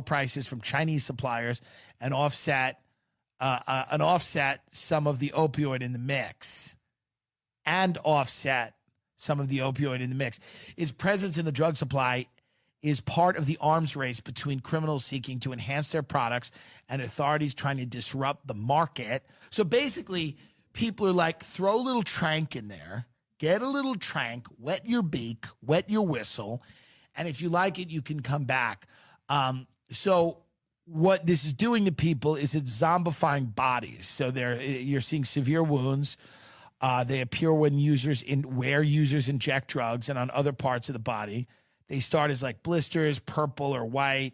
prices from Chinese suppliers and offset some of the opioid in the mix. Its presence in the drug supply is part of the arms race between criminals seeking to enhance their products and authorities trying to disrupt the market. So basically, people are like, throw a little Tranq in there, get a little Tranq, wet your beak, wet your whistle, and if you like it, you can come back. So what this is doing to people is it's zombifying bodies. So you're seeing severe wounds. They appear when users inject drugs and on other parts of the body. They start as like blisters, purple or white.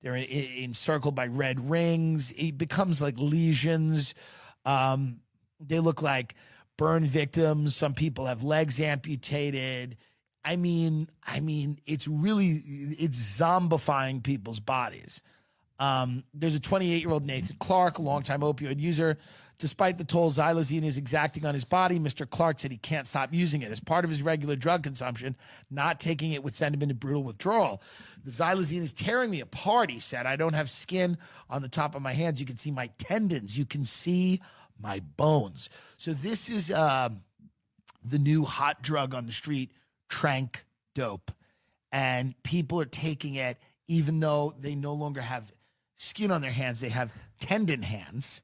They're encircled by red rings. It becomes like lesions. They look like burn victims. Some people have legs amputated. I mean, it's zombifying people's bodies. There's a 28-year-old Nathan Clark, a longtime opioid user. Despite the toll xylazine is exacting on his body, Mr. Clark said he can't stop using it. As part of his regular drug consumption, not taking it would send him into brutal withdrawal. The xylazine is tearing me apart, he said. I don't have skin on the top of my hands. You can see my tendons. You can see my bones. So this is the new hot drug on the street, Tranq dope. And people are taking it even though they no longer have skin on their hands. They have tendon hands.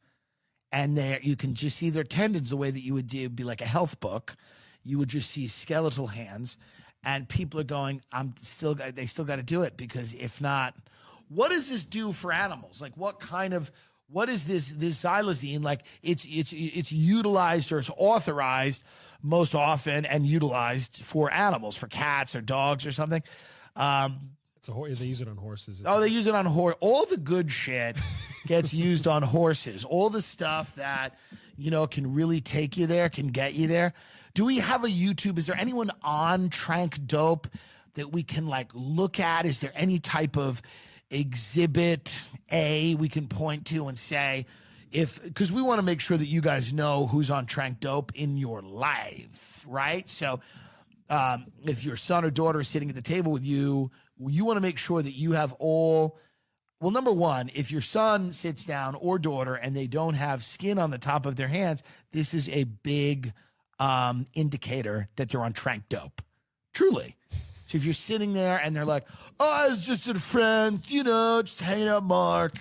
And you can just see their tendons the way that you would do, be like a health book. You would just see skeletal hands. And people are going, they still got to do it, because if not, what does this do for animals? Like what is this xylazine? Like it's utilized, or it's authorized most often and utilized for animals, for cats or dogs or something. They use it on horses. They use it on horse. All the good shit gets used on horses. All the stuff that, can really take you there, can get you there. Do we have a YouTube? Is there anyone on Tranq dope that we can look at? Is there any type of exhibit A we can point to and say, because we want to make sure that you guys know who's on Tranq dope in your life, right? So if your son or daughter is sitting at the table with you, you want to make sure that you have number one, if your son sits down or daughter and they don't have skin on the top of their hands, this is a big indicator that they're on Tranq dope. Truly. So if you're sitting there and they're like, I was just a friend, just hanging out, Mark.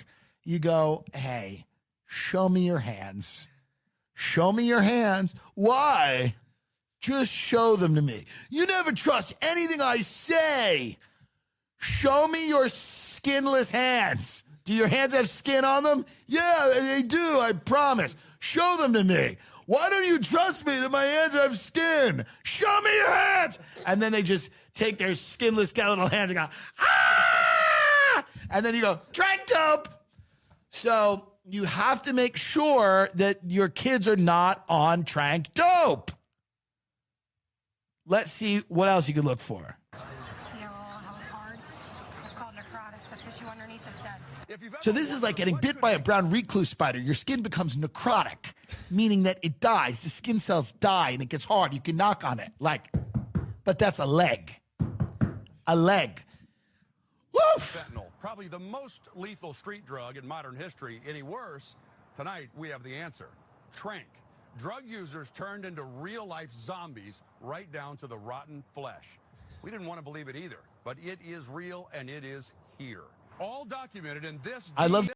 You go, hey, show me your hands. Show me your hands. Why? Just show them to me. You never trust anything I say. Show me your skinless hands. Do your hands have skin on them? Yeah, they do, I promise. Show them to me. Why don't you trust me that my hands have skin? Show me your hands. And then they just take their skinless skeletal hands and go, ah! And then you go, Tranq dope. So you have to make sure that your kids are not on Tranq dope. Let's see what else you could look for. So this is like getting bit by a brown recluse spider. Your skin becomes necrotic, meaning that it dies. The skin cells die and it gets hard. You can knock on it. But that's a leg. A leg. Woof! Fentanyl, probably the most lethal street drug in modern history. Any worse? Tonight, we have the answer. Tranq. Drug users turned into real-life zombies right down to the rotten flesh. We didn't want to believe it either, but it is real and it is here. All documented in this. I love